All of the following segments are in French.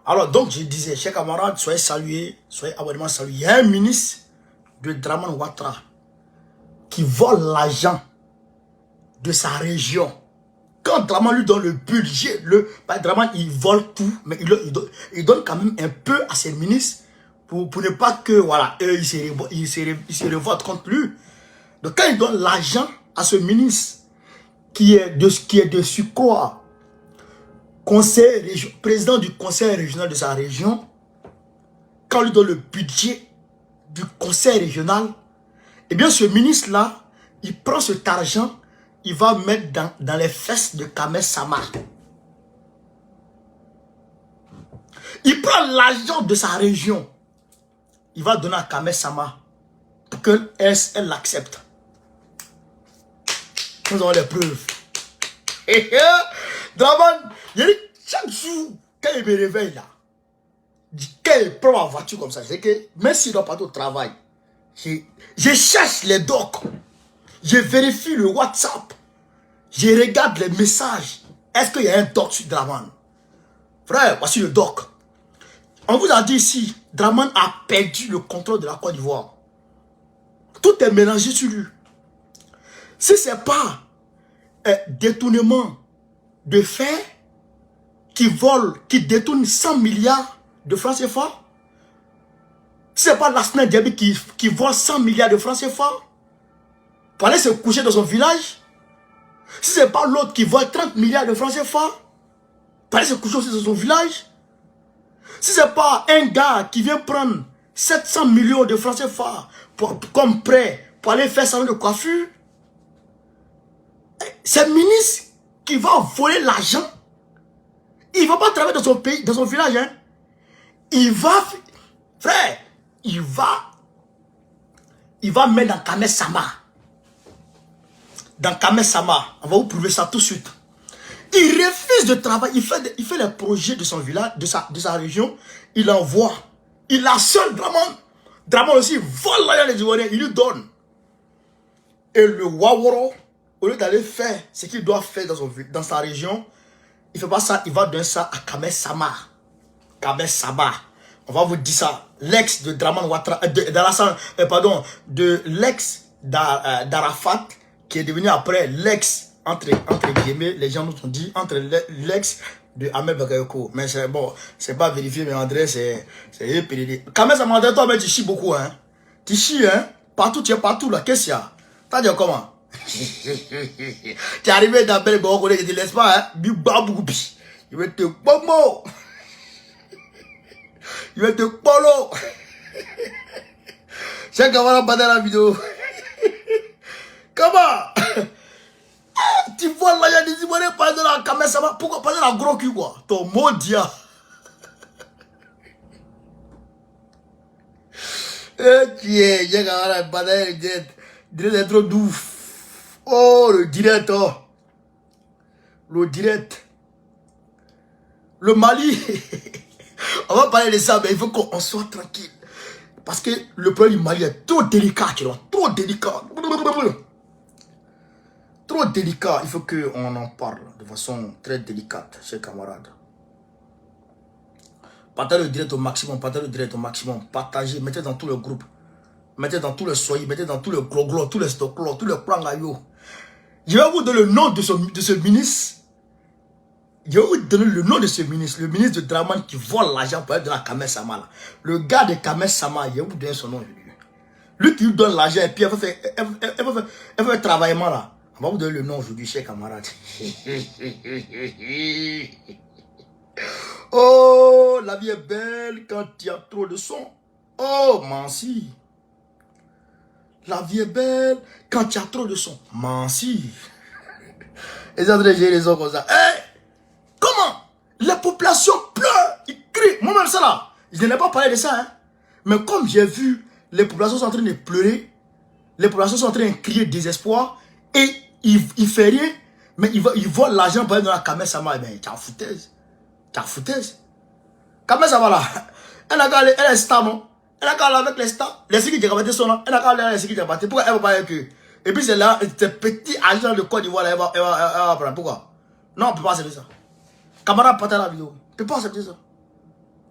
Alors, donc, je disais, chers camarades, soyez salués, soyez abonnément salués. Il y a un ministre de Draman Ouattara qui vole l'argent de sa région. Quand Draman lui donne le budget, Draman, il vole tout, mais il donne quand même un peu à ses ministres pour ne pas que, voilà, eux, ils se révoltent contre lui. Donc, quand il donne l'argent à ce ministre qui est de surcroît président du conseil régional de sa région, quand on lui donne le budget du conseil régional, eh bien ce ministre-là, il prend cet argent, il va mettre dans les fesses de Kamel Sama. Il prend l'argent de sa région, il va donner à Kamel Sama pour qu'elle l'accepte. Nous avons les preuves. Draman, il dit chaque jour, quand il me réveille là, quand il prend ma voiture comme ça, c'est que même s'il ne doit pas au travail, je cherche les docs, je vérifie le WhatsApp, je regarde les messages. Est-ce qu'il y a un doc sur Draman? Frère, voici le doc. On vous a dit ici, Draman a perdu le contrôle de la Côte d'Ivoire. Tout est mélangé sur lui. Si ce n'est pas détournement de faits qui vole, qui détourne 100 milliards de francs CFA, si ce n'est pas Lassana Diaby qui vole 100 milliards de francs CFA pour aller se coucher dans son village, si ce n'est pas l'autre qui vole 30 milliards de francs CFA pour aller se coucher aussi dans son village, si ce n'est pas un gars qui vient prendre 700 millions de francs CFA comme prêt pour aller faire salon de coiffure, c'est le ministre qui va voler l'argent. Il ne va pas travailler dans son pays, dans son village. Hein. Il va, frère, il va mettre dans Kamel Sama. Dans Kamel Sama, on va vous prouver ça tout de suite. Il refuse de travailler. Il fait les projets de son village, de sa région. Il envoie. Il assure Draman. Draman aussi vole l'argent des Ivoiriens. Il lui donne. Et le Waworo, au lieu d'aller faire ce qu'il doit faire dans sa région, il ne fait pas ça, il va donner ça à Kamel Sama. Kamel Sama. On va vous dire ça. L'ex de Draman Ouattara, de l'ex d'Arafat, qui est devenu après l'ex, entre guillemets, les gens nous ont dit, entre l'ex de Ahmed Bakayoko. Mais c'est bon, c'est pas vérifié, mais André, c'est PDD. Kamel Sama, André, toi, mais tu chies beaucoup, hein. Tu chies, hein. Partout, tu es partout, là. Qu'est-ce qu'il y a? T'as dit comment? Tu es arrivé dans Belle Bon, je te laisse pas, hein. Il va te bomo. Il va te polo. Chaque camarade pas dans la vidéo. Comment? Tu vois là, il y a des Ivoiriens pas dans la Kamel Sama. Pourquoi pas dans la gros cul, quoi? Ton maudit. Tiens, j'ai camarade pas dans la direct trop doux. Oh, le direct, oh. Le direct. Le Mali. On va parler de ça, mais il faut qu'on soit tranquille. Parce que le problème du Mali est trop délicat, tu vois. Trop délicat. Trop délicat. Il faut qu'on en parle de façon très délicate, chers camarades. Partagez le direct au maximum. Partagez le direct au maximum. Partagez. Mettez dans tous les groupes. Mettez dans tous les soyez. Mettez dans tous les gros, tous les stocklos, tous les plans gaillot. Je vais vous donner le nom de ce ministre. Je vais vous donner le nom de ce ministre. Le ministre de Draman qui vole l'argent pour être de la Kamel Sama. Là. Le gars de Kamel Sama, je vais vous donner son nom. Lui qui lui donne l'argent et puis elle va faire travaillement là. On va vous donner le nom aujourd'hui, chers camarades. Oh, la vie est belle quand il y a trop de son. Oh, Mansi. La vie est belle quand il y a trop de son. Mansi. Les André, j'ai les os comme ça. Hey, comment? La population pleure. Ils crient. Moi-même, ça là. Je n'ai pas parlé de ça. Hein. Mais comme j'ai vu, les populations sont en train de pleurer. Les populations sont en train de crier désespoir. Et il ne fait rien. Mais il vole l'argent pour aller dans la Kamel Sama. Mais tu as foutaise. Tu as foutaise. Kamel Sama là. Elle est star, non? Elle a qu'à aller avec les stars. Les sécurités qui sont là. Elle a qu'à aller avec les sécurités. Pourquoi elle va pas avec eux? Et puis c'est là, ces petits agents de Côte d'Ivoire, elle va prendre. Pourquoi? Non, on ne peut pas accepter ça. Camarade, partagez la vidéo. On ne peut pas accepter ça.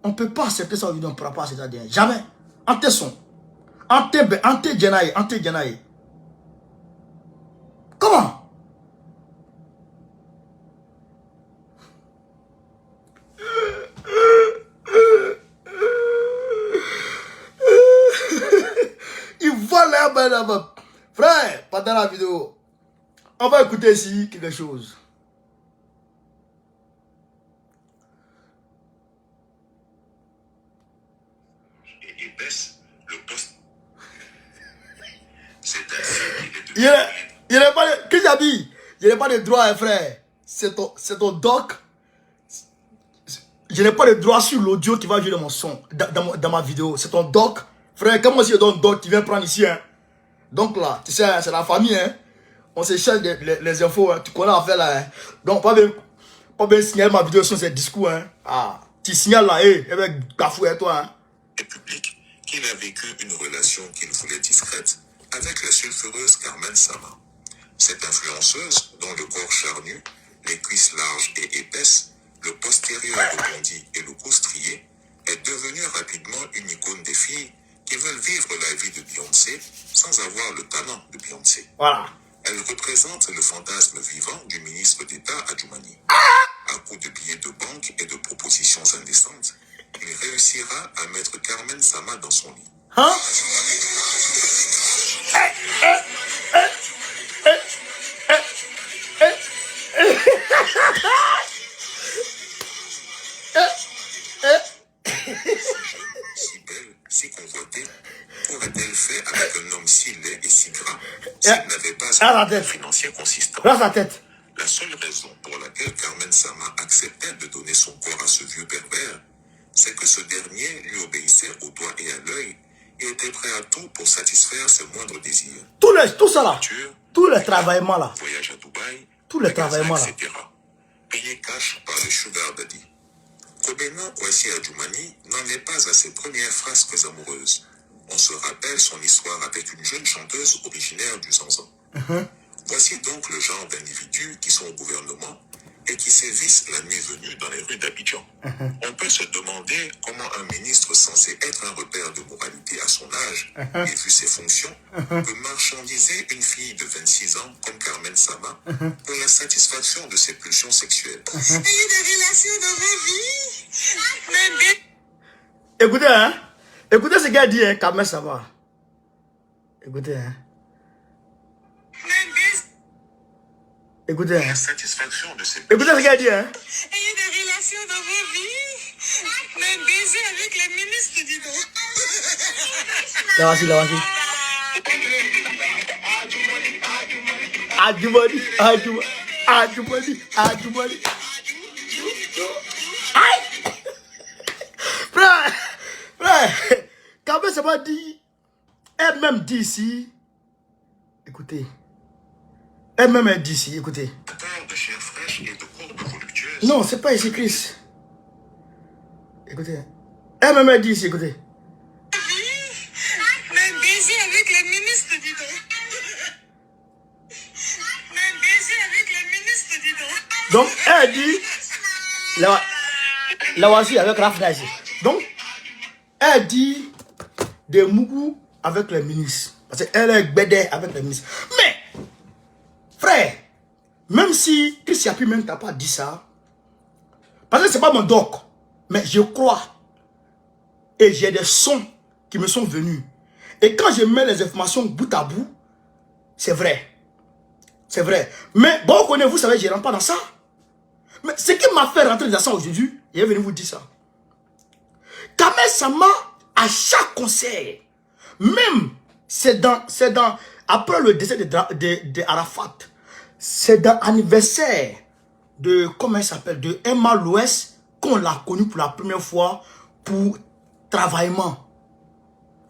On ne peut pas accepter ça, on ne pourra pas accepter ça. Jamais. Ante son. Ante Djenaye. Comment? Il vole là-bas. Frère, pendant la vidéo, on va écouter ici quelque chose. Et épaisse, le poste. C'est ainsi qu'il est devenu. Il n'y a pas de... Qu'est-ce qu'il a dit? Il n'y a pas de droit, hein, frère. C'est ton doc. Je n'ai pas de droit sur l'audio qui va jouer dans mon son, dans ma vidéo. C'est ton doc. Frère, comme moi, si je donne doc, tu viens prendre ici, hein. Donc là, tu sais, c'est la famille, hein. On s'échange les infos, hein. Tu connais l'affaire là, hein. Donc, pas bien signaler ma vidéo sur ces discours, hein. Ah, tu signales là, avec Gafou et toi, hein. Et public qu'il a vécu une relation qu'il voulait discrète avec la sulfureuse Carmen Sama. Cette influenceuse, dont le corps charnu, les cuisses larges et épaisses, le postérieur rebondi et le cou strié, est devenue rapidement une icône des filles qui veulent vivre la vie de Beyoncé sans avoir le talent de Beyoncé. Voilà. Elle représente le fantasme vivant du ministre d'État Adjoumani. À coup de billets de banque et de propositions indécentes, il réussira à mettre Carmen Sama dans son lit. Hein? Si belle, si convoitée, qu'aurait-elle fait avec un homme si laid et si gras s'il n'avait pas un moyen financier consistant? La tête. La seule raison pour laquelle Carmen Sama acceptait de donner son corps à ce vieux pervers, c'est que ce dernier lui obéissait au doigt et à l'œil et était prêt à tout pour satisfaire ses moindres désirs. Tout ça là. Tous les travaillements là. Voyage à Dubaï, Tous les travaillements là. etc. Payé cash par le sugar daddy. Kobena Kwasi Adjoumani n'en est pas à ses premières frasques amoureuses. On se rappelle son histoire avec une jeune chanteuse originaire du Zanzan. Voici donc le genre d'individus qui sont au gouvernement et qui sévissent la nuit venue dans les rues d'Abidjan. On peut se demander comment un ministre censé être un repère de moralité à son âge, et vu ses fonctions, peut marchandiser une fille de 26 ans comme Carmen Sama pour la satisfaction de ses pulsions sexuelles. Ayez des relations dans vos vies. Écoutez, hein. Écoutez ce gars dit, hein, Carmen Sama. Écoutez, hein. Écoutez, hein. La satisfaction de ses Écoutez ce gars dit, hein. Ayez des relations dans vos vies. Même baiser avec les ministres, dis donc. Là voici. Adjoumani. Aïe. Frère, Carmen Sama dit, elle-même dit ici, écoutez, elle-même dit ici, écoutez. De chair fraîche et de courbes voluptueuses. Non, c'est pas ici, Chris. Écoutez, elle-même dit ici, écoutez. Même baiser avec les ministres, dis donc. Même baiser avec les ministres, dis donc. Donc, elle dit, la voici avec Rafna ici. Donc, elle dit des mougous avec les ministres. Parce qu'elle est bédée avec les ministres. Mais, frère, même si Chris Yapi même t'as pas dit ça, parce que c'est pas mon doc, mais je crois, et j'ai des sons qui me sont venus. Et quand je mets les informations bout à bout, c'est vrai. C'est vrai. Mais bon, vous savez, je ne rentre pas dans ça. Mais ce qui m'a fait rentrer dans ça aujourd'hui, je vais venir vous dire ça. Carmen Sama, à chaque concert, même, après le décès de Arafat, c'est dans l'anniversaire de, comment elle s'appelle, de Emma Louès, qu'on l'a connue pour la première fois pour travaillement.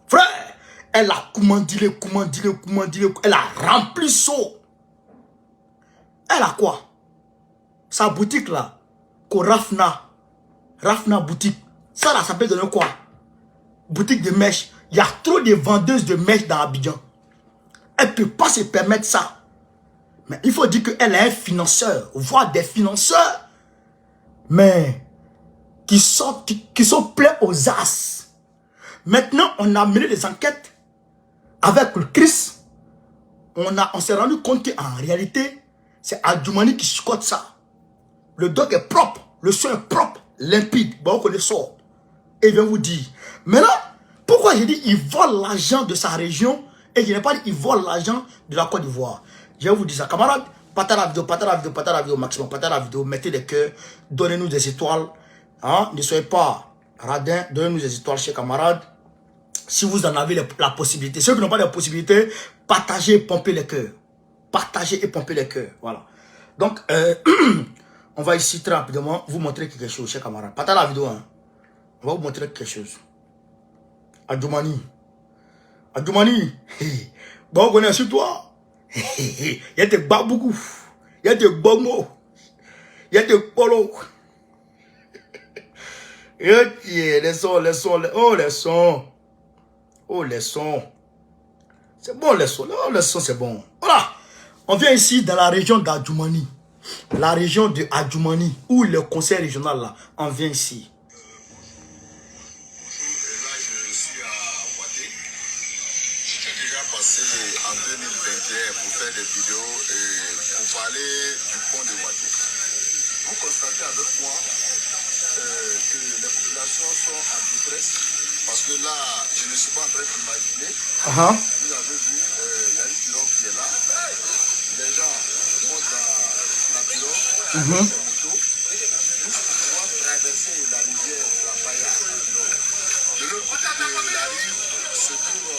Frère, elle a commandé, elle a rempli saut. Elle a quoi? Sa boutique là, Rafna boutique. Ça là, ça peut donner quoi? Boutique de mèches. Il y a trop de vendeuses de mèches dans Abidjan. Elle ne peut pas se permettre ça. Mais il faut dire qu'elle est un financeur, voire des financeurs. Mais qui sont pleins aux as. Maintenant, on a mené des enquêtes avec le Christ. On s'est rendu compte qu'en réalité, c'est Adjoumani qui chicote ça. Le doc est propre, le son est propre, limpide. Bon, on le sort. Et il vient vous dire. Maintenant, pourquoi j'ai dit il vole l'argent de sa région et je n'ai pas dit il vole l'argent de la Côte d'Ivoire. Je vais vous dire ça, camarades. Partagez la vidéo maximum, partagez la vidéo, mettez des cœurs, donnez-nous des étoiles. Hein? Ne soyez pas radins, donnez-nous des étoiles, chers camarades. Si vous en avez la possibilité. Ceux qui n'ont pas la possibilité, partagez et pompez les cœurs. Partagez et pompez les cœurs. Voilà. Donc, on va ici très rapidement vous montrer quelque chose, chers camarades. Partagez la vidéo. Hein. On va vous montrer quelque chose. Adjoumani. Adjoumani. Bon, on est sur toi. Il y a des baboukou. Il y a des bomo. Il y a des polo. Les sons. Oh, les sons. Oh, les sons. C'est bon, les sons. Oh, les sons, c'est bon. Voilà. On vient ici dans la région d'Adjoumani. La région de Adjoumani, où le conseil régional, là, on vient ici. En 2021 pour faire des vidéos et pour parler du pont de Ouattara. Vous constatez avec moi que les populations sont en détresse parce que là, je ne suis pas en train d'imaginer. Vous avez vu, il y a une pirogue qui est là. Les gens montent dans la pirogue, des motos, pour pouvoir traverser la rivière de la Paya. De l'autre côté de la rive se trouve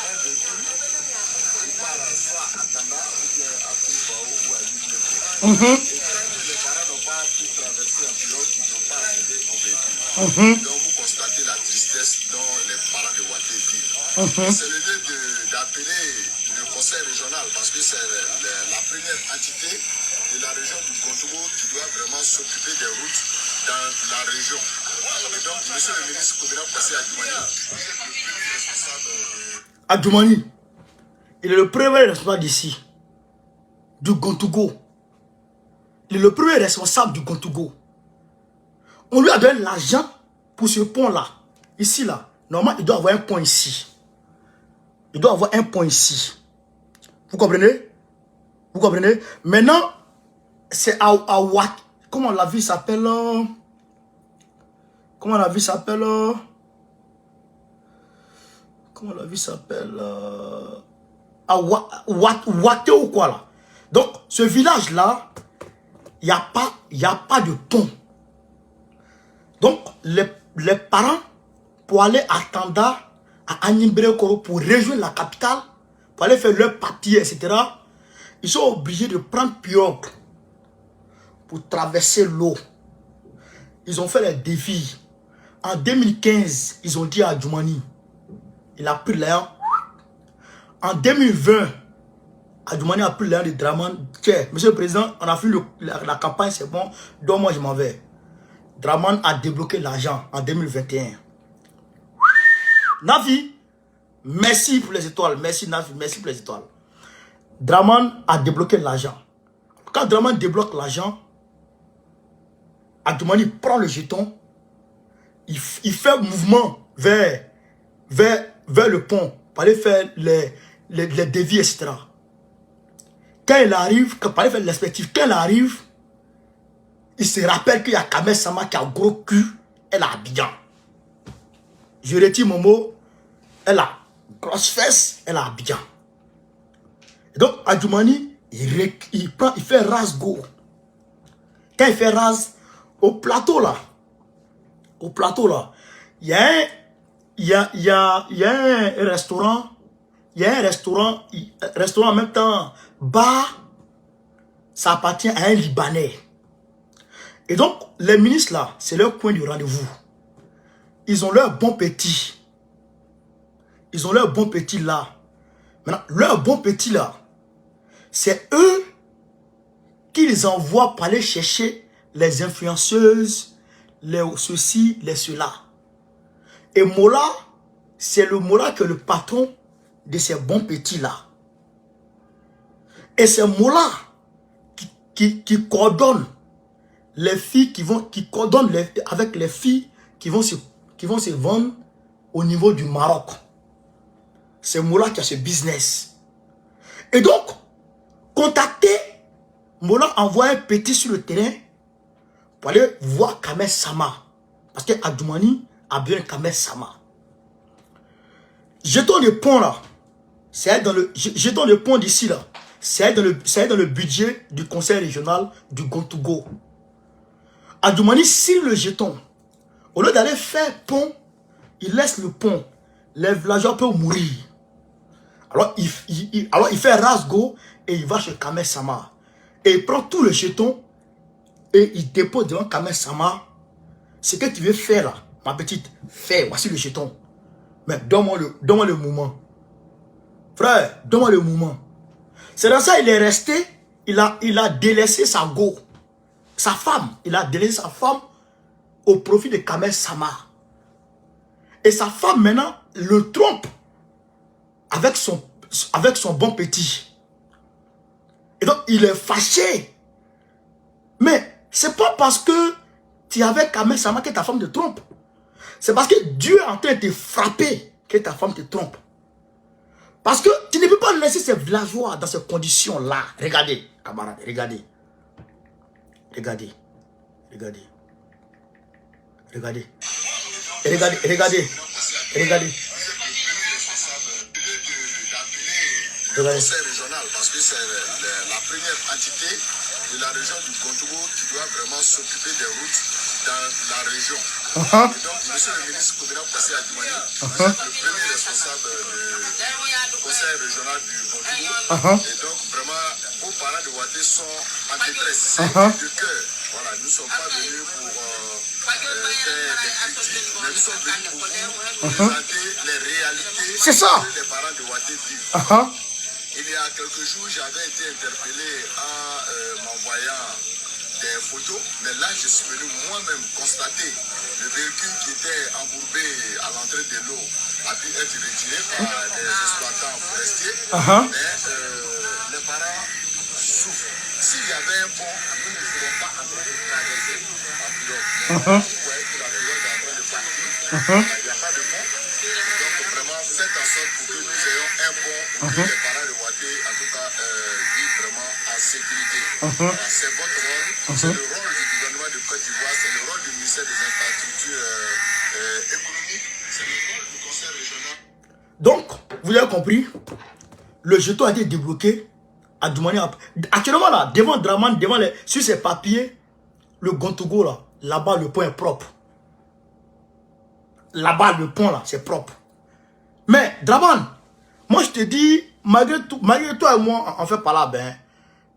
un véhicule qui part soit à Tanda ou bien à Koufao ou à Lidleko. Et quand les parents n'ont pas pu traverser en pirogue, ils n'ont pas accédé au véhicule. Donc vous constatez la tristesse dont les parents de Ouattara vivent. C'est l'idée d'appeler le conseil régional parce que c'est la première entité de la région du Contogo qui doit vraiment s'occuper des routes dans la région. Et donc, monsieur le ministre Koumena Kwasi Adjoumani, vous êtes le premier responsable de... Adjoumani, il est le premier responsable d'ici, du Contogo. Il est le premier responsable du Contogo. On lui a donné l'argent pour ce pont-là. Ici, là. Normalement, il doit avoir un pont ici. Il doit avoir un pont ici. Vous comprenez? Vous comprenez? Maintenant, c'est à Ouattara. Comment la ville s'appelle? Comment la ville s'appelle? Comment la ville s'appelle? À Ouattara ou quoi là? Donc, ce village-là, il n'y a pas de pont. Donc, les parents, pour aller à Tanda, à Animbrekoro, pour rejoindre la capitale, pour aller faire leurs papiers, etc., ils sont obligés de prendre pirogue pour traverser l'eau. Ils ont fait les défis. En 2015, ils ont dit à Adjoumani, il a pris l'air. En 2020, Adjoumani a pris l'air de Draman. Tiens, monsieur le président, on a fait la campagne, c'est bon, donc moi je m'en vais. Draman a débloqué l'argent en 2021. Nafi, merci pour les étoiles. Merci Nafi, merci pour les étoiles. Draman a débloqué l'argent. Quand Draman débloque l'argent, Adjoumani prend le jeton, il fait un mouvement vers le pont pour aller faire les dévis, etc. Quand il arrive, pour aller faire l'expertise, quand il arrive, il se rappelle qu'il y a Kamel Sama qui a un gros cul, elle a Abidjan. Je retire mon mot, elle a grosse fesse, elle a Abidjan. Et donc, Adjoumani, il fait rase go. Quand il fait rase, au plateau là, il y a un restaurant, restaurant en même temps, bar, ça appartient à un Libanais. Et donc, les ministres là, c'est leur coin de rendez-vous. Ils ont leur bon petit. Ils ont leur bon petit là. Maintenant, leur bon petit là, c'est eux qui les envoient pour aller chercher les influenceuses, les ceci, les cela. Et Mola, c'est le Mola que le patron de ces bons petits là. Et c'est Mola qui coordonne les filles qui coordonnent avec les filles qui vont se vendre au niveau du Maroc. C'est Mola qui a ce business. Et donc, contacter, Mola envoie un petit sur le terrain pour aller voir Kamel Sama. Parce que Adjoumani a besoin de Kamel Sama. Jetons le pont là. Jetons le pont d'ici là. C'est dans le budget du conseil régional du Gontougo. Adjoumani signe le jeton. Au lieu d'aller faire pont, il laisse le pont. Les villageois peuvent mourir. Alors il fait rasgo et il va chez Kamel Sama. Et il prend tout le jeton et il dépose devant Kamel Sama. Ce que tu veux faire là, ma petite, fais, voici le jeton. Mais donne-moi le mouvement. Frère, donne-moi le mouvement. C'est dans ça il est resté, il a délaissé sa go. Sa femme, il a délaissé sa femme au profit de Kamel Sama. Et sa femme maintenant le trompe avec son bon petit. Et donc il est fâché. Mais c'est pas parce que tu es avec Kamel Sama que ta femme te trompe. C'est parce que Dieu est en train de te frapper que ta femme te trompe. Parce que tu ne peux pas laisser ces villageois dans ces conditions-là. Regardez, camarades, regardez. Regardez. Regardez. Regardez. Regardez. Regardez. Regardez. Le conseil régional, parce que c'est la première entité de la région du Gontougo qui doit vraiment s'occuper des routes dans la région. Et donc, monsieur le ministre Koubena Kwasi Adjoumani, vous êtes le premier responsable du conseil régional du Gontougo. Et donc, vraiment, vos parents de Ouaté sont en détresse. C'est de cœur. Voilà, nous ne sommes pas venus pour faire des critiques, mais nous sommes venus pour vous présenter les réalités que les parents de Ouaté vivent. Il y a quelques jours, j'avais été interpellé en m'envoyant des photos, mais là, je suis venu moi-même constater le véhicule qui était embourbé à l'entrée de l'eau a pu être retiré par des exploitants forestiers. Mais les parents souffrent. S'il y avait un pont, nous ne serons pas en train de traverser la pirogue. Vous voyez que la pirogue est en train de partir. Il n'y a pas de pont. Donc, vraiment, faites en sorte pour que nous ayons un pont pour que les parents de Ouaté, en tout cas, vivent vraiment en sécurité. Voilà, c'est votre rôle. C'est le rôle du gouvernement de Côte d'Ivoire. C'est le rôle du ministère des Infrastructures économiques. C'est le rôle du conseil régional. Donc, vous avez compris, le jeton a été débloqué. Actuellement, là, devant Draman, sur ses papiers, le Gontougo, là-bas, le pont est propre. Là-bas, le pont, là, c'est propre. Mais, Draman, moi, je te dis, malgré toi et moi, on fait pas là, ben,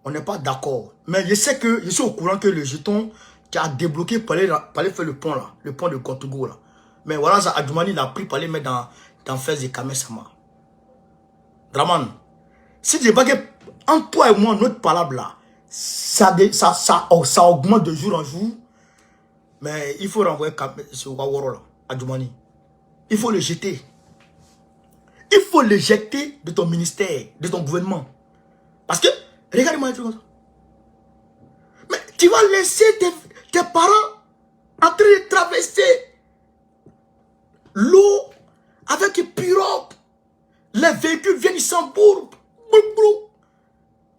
on n'est pas d'accord. Mais je sais que, je suis au courant que le jeton qui a débloqué pour aller faire le pont, là, le pont de Gontougo, là. Mais voilà, ça, Adjoumani, il a pris pour aller mettre dans Fès de Kamel Sama. Draman, si tu pas que, entre toi et moi, notre palabre là, ça augmente de jour en jour. Mais il faut renvoyer ce Waworo là, Adjoumani. Il faut le jeter. Il faut le jeter de ton ministère, de ton gouvernement. Parce que, regarde-moi un truc comme ça. Mais tu vas laisser tes parents en train de traverser l'eau avec une pirogue. Les véhicules viennent, ils s'embourbent.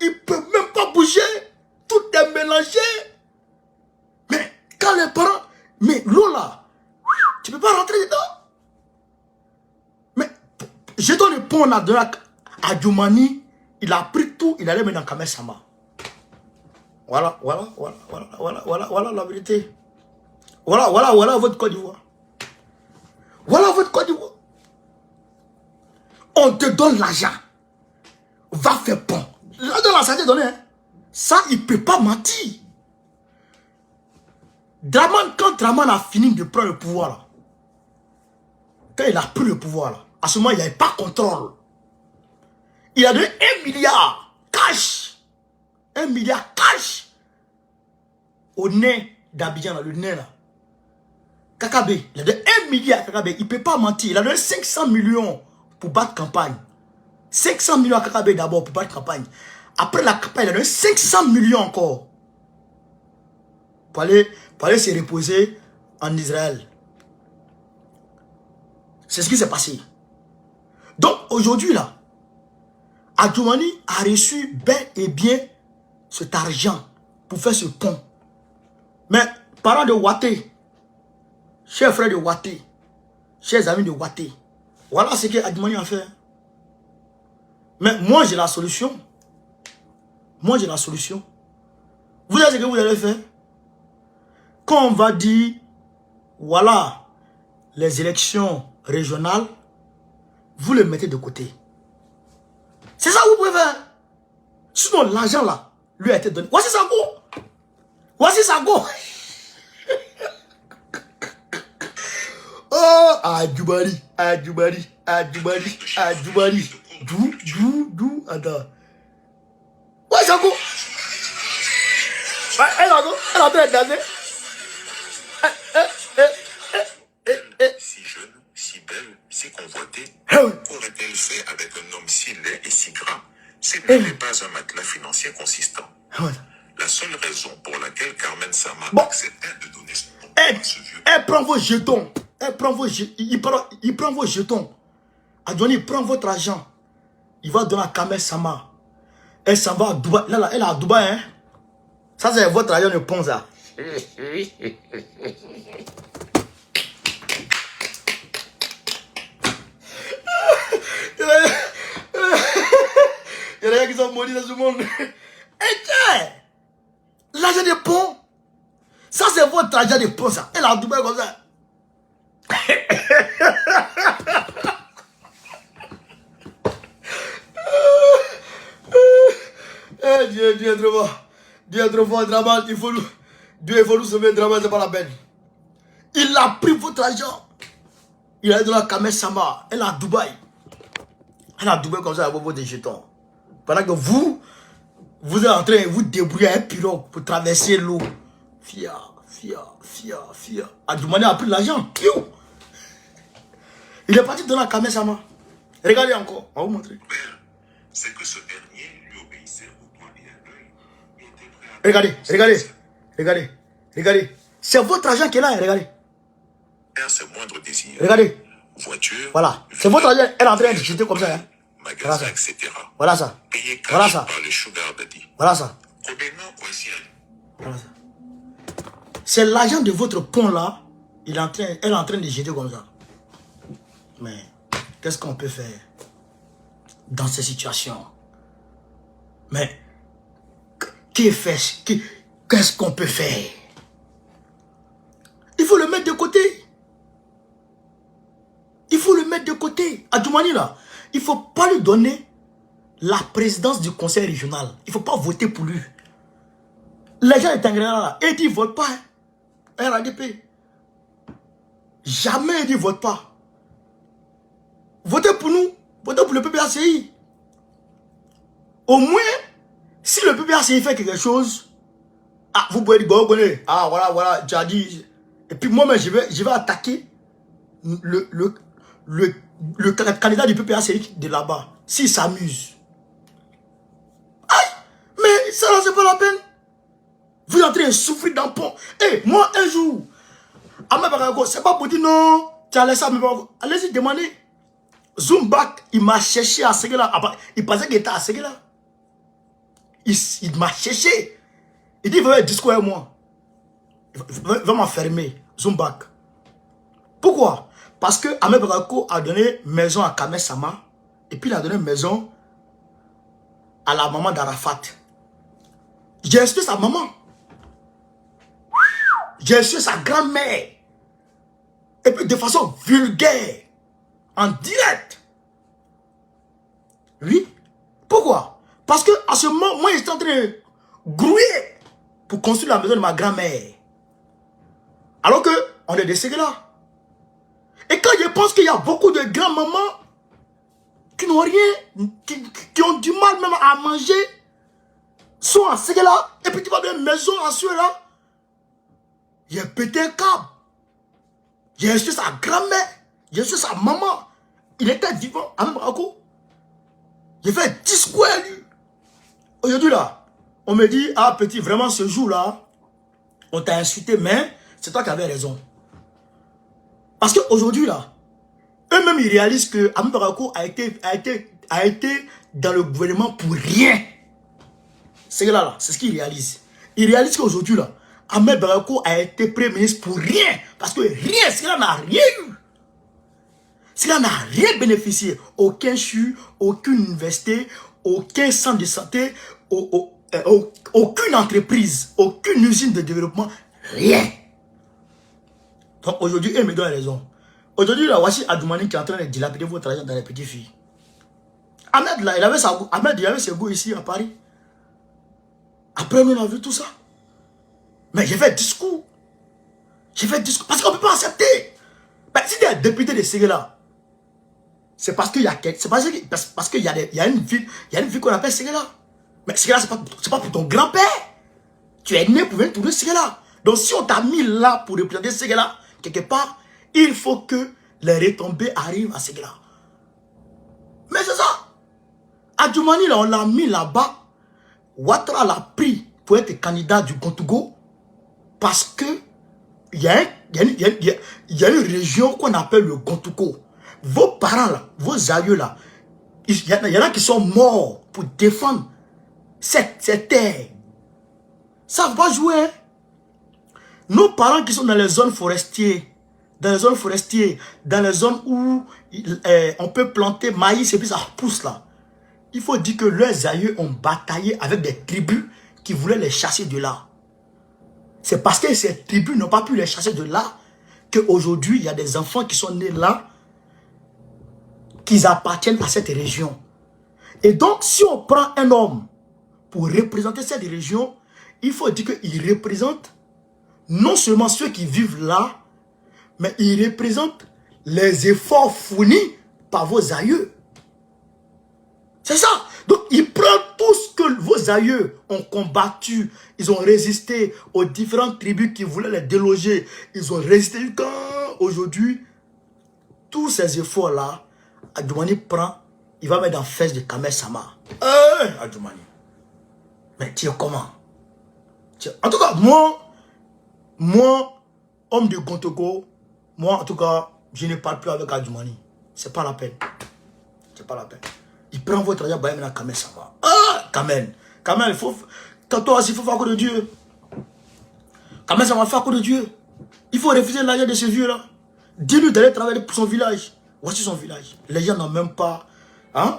Ils ne peuvent même pas bouger. Tout est mélangé. Mais quand les parents... Mais l'eau là, tu ne peux pas rentrer dedans. Mais je donne le pont là de Adjoumani. Il a pris tout, il allait mettre dans Kamel Sama. Voilà la vérité. Voilà votre Côte d'Ivoire. Voilà votre Côte d'Ivoire. On te donne l'argent. Va faire pont. L'argent là, ça t'est donné. Hein? Ça, il ne peut pas mentir. Quand Draman a fini de prendre le pouvoir, là, quand il a pris le pouvoir, là, à ce moment, il n'y avait pas de contrôle. Il a donné 1 milliard cash. 1 milliard cash au nez d'Abidjan, le nez là. Kakabé, il a donné 1 milliard à Kakabé. Il ne peut pas mentir. Il a donné 500 millions pour battre campagne. 500 millions à Kakabé d'abord pour battre campagne. Après la campagne, il a donné 500 millions encore. pour aller se reposer en Israël. C'est ce qui s'est passé. Donc aujourd'hui là, Adjoumani a reçu bel et bien cet argent pour faire ce pont. Mais parents de Ouatté, chers frères de Ouatté, chers amis de Ouatté, voilà ce que Adjoumani a fait. Mais moi j'ai la solution. Moi j'ai la solution. Vous savez ce que vous allez faire? Quand on va dire, voilà, les élections régionales, vous les mettez de côté. C'est ça que vous pouvez faire. Sinon, l'argent là, lui a été donné. Voici ça go. Voici ça go. Oh, Adjoumani, Adjoumani, Adjoumani, Adjoumani. D'où, attends. Ouais, ça go. Elle a en train de danser. Si jeune, si belle, si convoitée, qu'aurait-elle fait avec un homme si laid et si gras s'il n'avait pas un matelas financier consistant? La seule raison pour laquelle Carmen Sama acceptait de donner son nom à ce vieux... Elle prend vos jetons. Elle prend vos jetons. Il prend vos jetons. Adjoumani, il prend votre argent. Il va donner à Carmen Sama. Elle s'en va à Dubaï. Là, elle est à Dubaï, hein. Ça, c'est votre argent de pont, ça. Il y a des gens qui sont maudits dans ce monde. Et tiens, l'argent de pont, ça, c'est votre argent de pont, ça. Elle est à Dubaï comme ça. Dieu est trop fort. Dieu est trop fort, Draman. Dieu, il faut nous sauver, Draman, c'est pas la peine. Il a pris votre argent. Il a donné à Carmen Sama. Elle est à Dubaï. Elle est à Dubaï comme ça, avec vos jetons. Pendant que vous êtes en train de vous débrouiller un pirogue pour traverser l'eau. Fia. Adjoumani a pris l'argent. Il est parti donner à Carmen Sama. Regardez encore, on va vous montrer. C'est que ce dernier lui obéissait au doigt et à l'œil. Regardez. C'est votre argent qui est là, regardez. Ses moindres désirs. Regardez. Voiture. Voilà. C'est votre argent. Elle est en train de jeter comme ça. Hein. Magasin, etc. Voilà ça. Payé cash Voilà ça. par le sugar daddy. Voilà ça. Voilà ça. C'est l'argent de votre pont là. Elle est en train de jeter comme ça. Mais qu'est-ce qu'on peut faire dans ces situations? Mais qu'est-ce qu'on peut faire? Il faut le mettre de côté. Il faut le mettre de côté. Adjoumani là, il ne faut pas lui donner la présidence du conseil régional. Il ne faut pas voter pour lui. Les gens est ingrédients là. Et il dit vote pas. RADP. Jamais il dit vote pas. Votez pour nous. Votez pour le PPACI. Au moins, si le PPACI fait quelque chose, ah, vous pouvez dire, bon, vous connaissez. Ah, voilà, tu as dit. Et puis moi, je vais attaquer le candidat du PPACI de là-bas. S'il s'amuse. Aïe, mais ça, c'est pas la peine. Vous êtes en train de souffrir dans le pont. Et moi, un jour, c'est pas pour dire non, tu as laissé ça, mais allez-y, demandez. Zumbak, il m'a cherché à Séguéla. Il pensait qu'il était à Séguéla. Il m'a cherché. Il dit, il veut un discours avec moi. Il va m'enfermer. Zumbak. Pourquoi? Parce que Ahmed Bakako a donné maison à Carmen Sama. Et puis il a donné maison à la maman d'Arafat. J'ai insulté sa maman. J'ai insulté sa grand-mère. Et puis de façon vulgaire. En direct. Oui. Pourquoi? Parce que à ce moment, moi j'étais en train de grouiller pour construire la maison de ma grand-mère. Alors que on est décédé là. Et quand je pense qu'il y a beaucoup de grands-mamans qui n'ont rien, qui ont du mal même à manger, sont à Séguéla, et puis tu vas dans une maison à ceux là, j'ai pété un câble. J'ai insulté sa grand-mère, j'ai insulté sa maman. Il était vivant à Mbrako. J'ai fait un discours à lui. Aujourd'hui là, on me dit, ah petit, vraiment ce jour là, On t'a insulté, mais c'est toi qui avais raison. Parce qu'aujourd'hui, là, eux-mêmes, ils réalisent que Ahmed Barakou a été dans le gouvernement pour rien. C'est là, c'est ce qu'ils réalisent. Ils réalisent qu'aujourd'hui, là, Ahmed Barakou a été Premier ministre pour rien. Parce que rien, c'est là n'a rien eu. C'est là n'a rien bénéficié. Aucun CHU, aucune université, aucun centre de santé, aucune entreprise, aucune usine de développement, rien. Donc aujourd'hui, ils me donnent raison. Aujourd'hui, là, voici Adjoumani qui est en train de dilapider votre argent dans les petites filles. Ahmed, là, il avait ses goûts ici à Paris. Après, on a vu tout ça. Mais j'ai fait discours. Parce qu'on ne peut pas accepter. Ben, si tu es député de Séguéla, c'est parce qu'il y a une ville qu'on appelle Séguéla. Mais Séguéla, ce n'est pas pour ton grand-père. Tu es né pour venir tourner Séguéla. Donc si on t'a mis là pour représenter Séguéla, quelque part, il faut que les retombées arrivent à Séguéla. Mais c'est ça. Adjoumani, là, on l'a mis là-bas. Ouattara l'a pris pour être candidat du Gontougo parce que il y a une région qu'on appelle le Gontougo. Vos parents là, vos aïeux là, il y en a qui sont morts pour défendre cette terre. Ça va jouer. Hein? Nos parents qui sont dans les zones forestières, dans les zones où on peut planter maïs et puis ça pousse là. Il faut dire que leurs aïeux ont bataillé avec des tribus qui voulaient les chasser de là. C'est parce que ces tribus n'ont pas pu les chasser de là qu'aujourd'hui, il y a des enfants qui sont nés là, qui appartiennent à cette région. Et donc, si on prend un homme pour représenter cette région, il faut dire qu'il représente non seulement ceux qui vivent là, mais il représente les efforts fournis par vos aïeux. C'est ça. Donc, il prend tout ce que vos aïeux ont combattu. Ils ont résisté aux différentes tribus qui voulaient les déloger. Ils ont résisté quand aujourd'hui, tous ces efforts-là, Adjoumani prend, il va mettre dans la fesse de Kamel Sama. Adjoumani. Mais tu es comment? En tout cas, moi, homme de Gontougo, moi, en tout cas, je ne parle plus avec Adjoumani. C'est pas la peine. C'est pas la peine. Il prend votre argent, bah, maintenant, Kamel Sama. Kamel, il faut. Quand toi aussi, il faut faire quoi de Dieu. Kamel Sama, faire quoi de Dieu. Il faut refuser l'argent de ce vieux-là. Dis-lui d'aller travailler pour son village. Voici son village. Les gens n'ont même pas. Hein?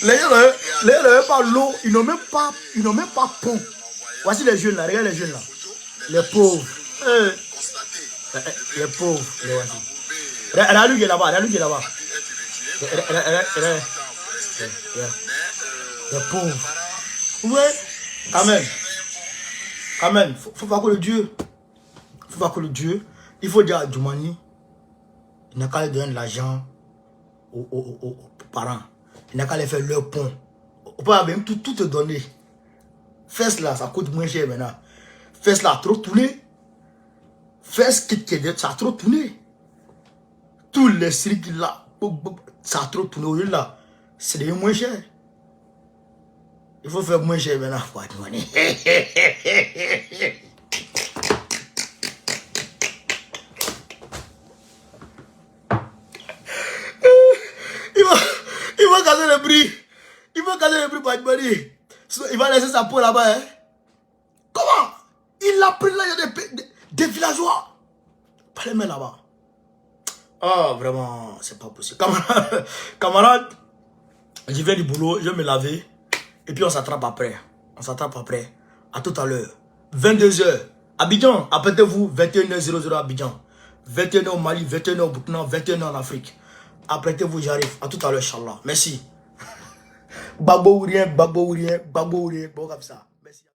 Les gens n'ont pas l'eau. Ils n'ont même pas pont. Voici les jeunes là. Regarde les jeunes là. Les pauvres. Les pauvres. Regarde lui qui est là-bas. Les pauvres. Ouais. Amen. Faut voir que le Dieu. Il faut dire à Adjoumani, il n'a qu'à lui donner de l'argent aux parents. Il n'a qu'à les faire leur pont. On peut même tout te donner. Fais là, ça coûte moins cher maintenant. Fais là, trop tourné. Fais ça a trop tourné. Tous les cirques là, ça a trop tourné là. C'est devenu moins cher. Il faut faire moins cher maintenant pour Adjoumani. Il va casser le prix. Pour Adjoumani. Il va laisser sa peau là-bas. Hein? Comment? Il a pris là, il y a des villageois. Pas les mains là-bas. Ah, vraiment, c'est pas possible. Camarade, je viens du boulot, je vais me laver. Et puis on s'attrape après. À tout à l'heure. 22h. Abidjan, appelez-vous 21h00 Abidjan. 21h au Mali, 21h au Burkina, 21h en Afrique. Apprêtez-vous, j'arrive. À tout à l'heure, Inch'Allah. Merci. Babo ou rien, bon comme ça.